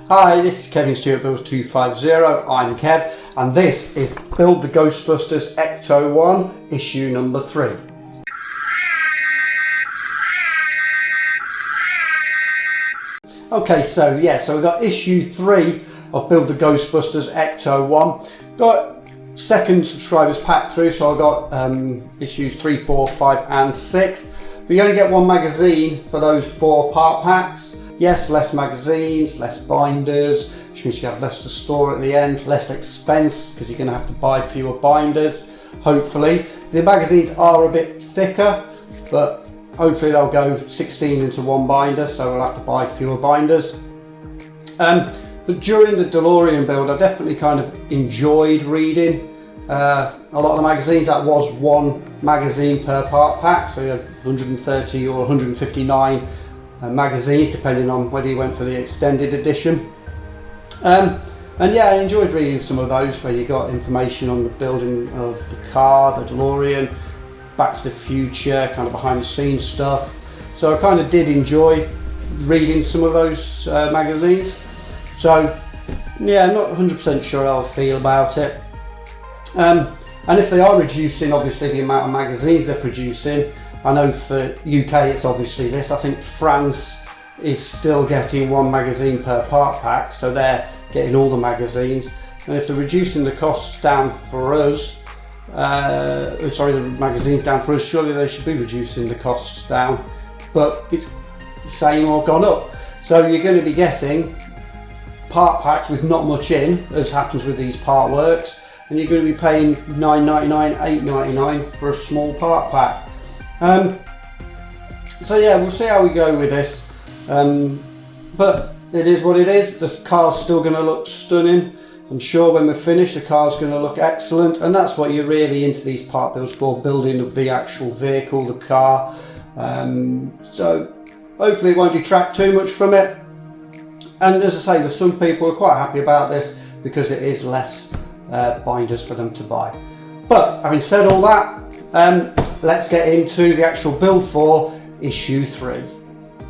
Hi, this is Kevin Stewart Builds 250. I'm Kev, and this is Build the Ghostbusters Ecto-1 issue number 3. Okay, so we've got issue 3 of Build the Ghostbusters Ecto-1. Got second subscribers pack through, so I got issues 3, 4, 5 and 6. But you only get one magazine for those 4 part packs. Yes, less magazines, less binders, which means you have less to store at the end, less expense because you're going to have to buy fewer binders, hopefully. The magazines are a bit thicker, but hopefully they'll go 16 into one binder, so we'll have to buy fewer binders. But during the DeLorean build, I definitely kind of enjoyed reading a lot of the magazines. That was one magazine per part pack, so you had 130 or 159 magazines, depending on whether you went for the extended edition. And yeah, I enjoyed reading some of those where you got information on the building of the car, the DeLorean, Back to the Future, kind of behind the scenes stuff. So I kind of did enjoy reading some of those magazines. So yeah, I'm not 100% sure how I feel about it. And if they are reducing, obviously, the amount of magazines they're producing, I know for UK it's obviously this. I think France is still getting one magazine per part pack, so they're getting all the magazines. And if they're reducing the costs down for us, the magazines down for us, surely they should be reducing the costs down. But it's the same or gone up. So you're going to be getting part packs with not much in, as happens with these part works, and you're going to be paying $9.99, $8.99 for a small part pack. So yeah, we'll see how we go with this, but it is what it is. The car's still going to look stunning. I'm sure when we're finished the car's going to look excellent, and that's what you're really into these part builds for, building of the actual vehicle, the car. So hopefully it won't detract too much from it, and as I say, with some people are quite happy about this because it is less binders for them to buy. But having said all that, let's get into the actual build for issue 3.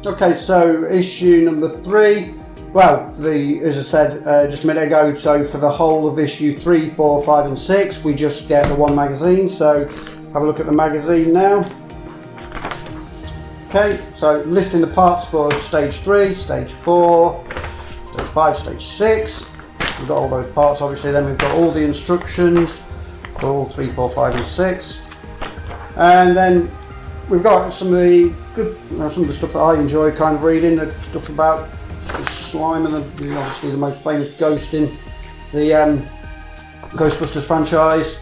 Okay, so issue number 3, well, as I said just a minute ago, so for the whole of issue 3, 4, 5 and 6, we just get the one magazine. So have a look at the magazine now. Okay, so listing the parts for stage 3, stage 4, stage 5, stage 6. We've got all those parts, obviously. Then we've got all the instructions for all 3, 4, 5 and 6. And then we've got some of the stuff that I enjoy kind of reading, the stuff about slime and obviously the most famous ghost in the Ghostbusters franchise,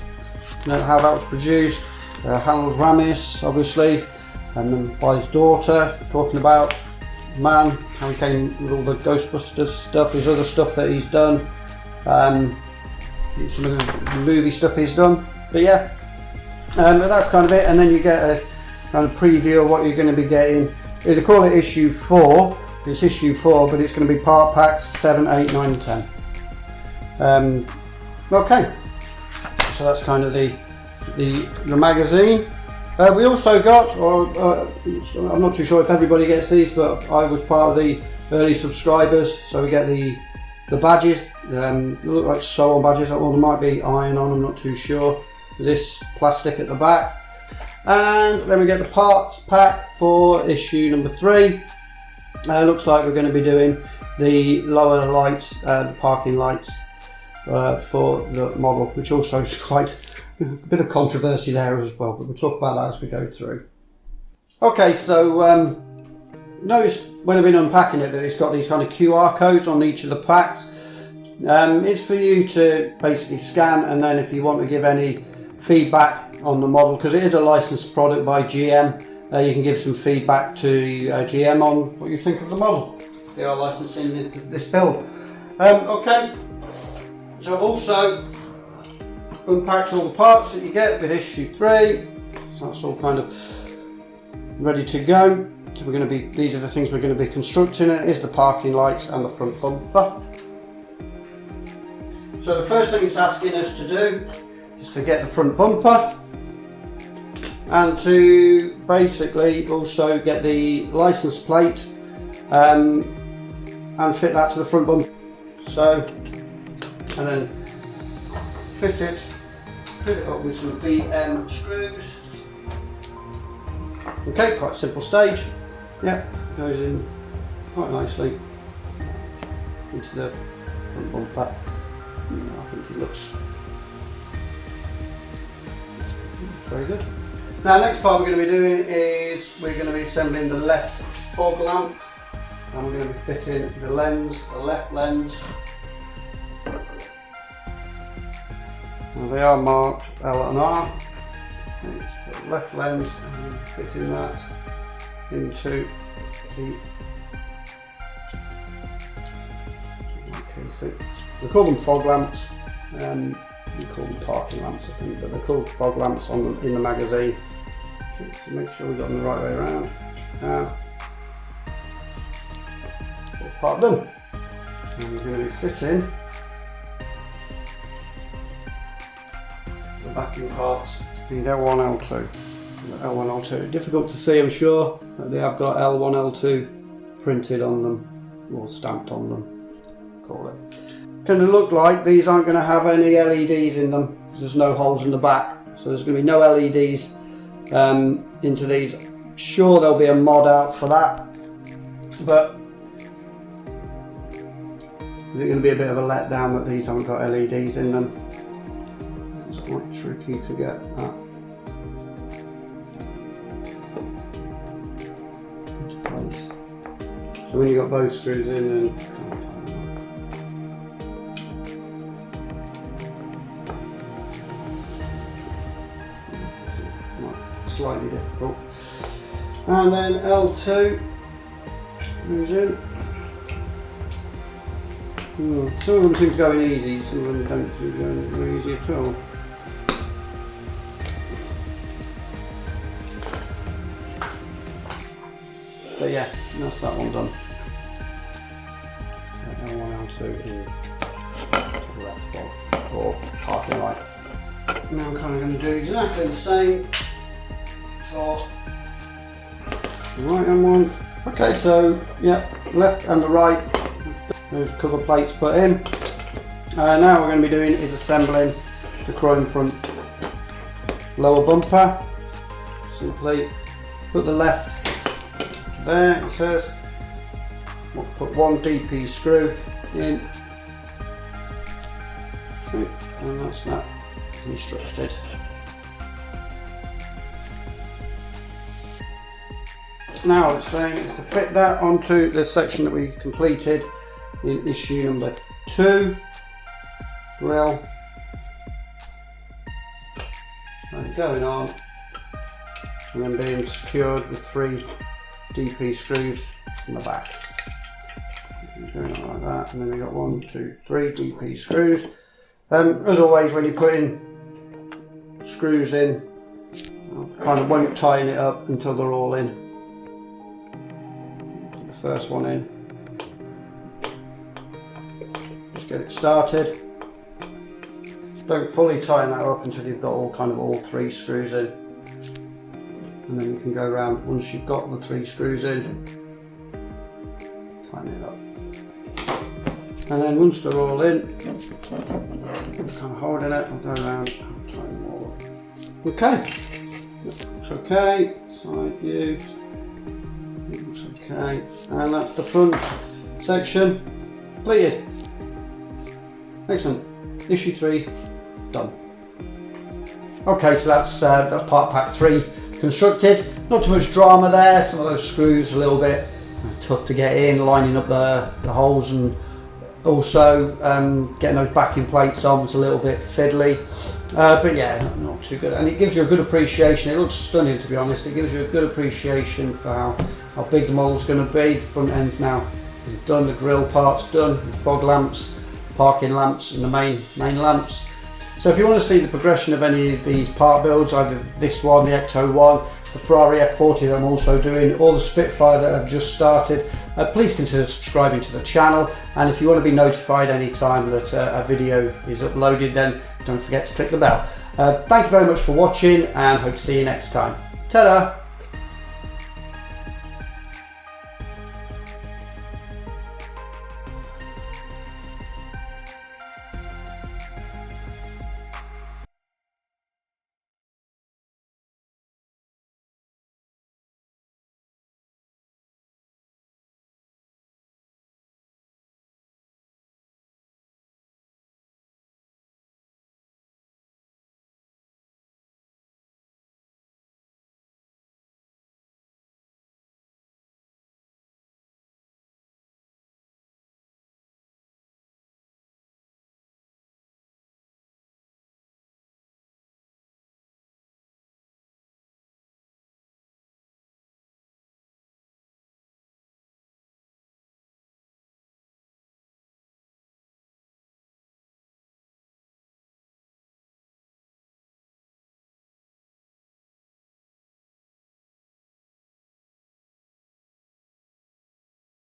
how that was produced, Harold Ramis, obviously, and then by his daughter, talking about man, how he came with all the Ghostbusters stuff, his other stuff that he's done, some of the movie stuff he's done. But yeah, but that's kind of it. And then you get a kind of preview of what you're going to be getting. They call it issue 4. It's issue 4, but it's going to be part packs 7, 8, 9 and 10. Okay, so that's kind of the magazine. We also got, I'm not too sure if everybody gets these, but I was part of the early subscribers, so we get the badges. They look like sew-on badges, or there might be iron on, I'm not too sure. This plastic at the back, and then we get the parts pack for issue number 3. Looks like we're going to be doing the lower lights, the parking lights for the model, which also is quite a bit of controversy there as well, but we'll talk about that as we go through. Okay, so notice when I've been unpacking it that it's got these kind of QR codes on each of the packs. It's for you to basically scan, and then if you want to give any feedback on the model, because it is a licensed product by GM, you can give some feedback to GM on what you think of the model. They are licensing this build. Okay, so I've also unpacked all the parts that you get with issue 3. So that's all kind of ready to go. So these are the things we're going to be constructing. It is the parking lights and the front bumper. So the first thing it's asking us to do is to get the front bumper, and to basically also get the license plate and fit that to the front bumper. so, and then fit it up with some BM screws. Okay, quite simple stage. Yeah, goes in quite nicely into the front bumper. I think it looks very good. Now, next part we're going to be doing is we're going to be assembling the left fog lamp, and we're going to be fitting the lens, the left lens. Now they are marked L and R. The left lens, and fitting that into the casing. We call them fog lamps. We call them parking lamps, I think, but they're called fog lamps in the magazine. So make sure we got them the right way around. Now, this part done. And we're going to be fitting the backing parts. Need L1, L2. L1, L2. Difficult to see, I'm sure. But they have got L1, L2 printed on them, or stamped on them. Call it. Going to look like these aren't going to have any LEDs in them because there's no holes in the back, so there's going to be no LEDs into these. Sure, there'll be a mod out for that, but is it going to be a bit of a letdown that these haven't got LEDs in them? It's quite tricky to get that into place. So when you've got both screws in, and slightly difficult. And then L2 moves in. Some of them seem to go in easy, some of them don't seem to go in very easy at all. But yeah, that's that one done. L1, L2 in the left fog or parking light. Now I'm kind of going to do exactly the same for the right hand one. Okay, so yeah, left and the right, those cover plates put in. Now we're going to be doing is assembling the chrome front lower bumper. Simply put the left there, it says. We'll put one DP screw in. Okay, and that's that constructed. Now it's saying to fit that onto the section that we completed in issue number 2, grille. And going on, and then being secured with 3 DP screws in the back. Going on like that, and then we've got 1, 2, 3 DP screws. As always, when you're putting screws in, kind of won't tighten it up until they're all in. Put the first one in. Just get it started. Don't fully tighten that up until you've got all 3 screws in. And then you can go around once you've got the 3 screws in, tighten it up. And then once they're all in, I'm kind of holding it, I'll go around and tighten them all up. Okay, looks okay, side view, looks okay, and that's the front section completed. Excellent, issue 3 done. Okay, so that's part pack 3 constructed. Not too much drama there, some of those screws a little bit tough to get in, lining up the holes, and also getting those backing plates on was a little bit fiddly, but yeah, not too good, and it gives you a good appreciation. It looks stunning, to be honest. It gives you a good appreciation for how big the model's going to be. The front end's now done, the grille part's done, the fog lamps, parking lamps, and the main lamps. So if you want to see the progression of any of these part builds, either this one, the Ecto-1, the Ferrari F40 that I'm also doing, or the Spitfire that I've just started, please consider subscribing to the channel. And if you want to be notified anytime that a video is uploaded, then don't forget to click the bell. Thank you very much for watching, and hope to see you next time. Ta-da!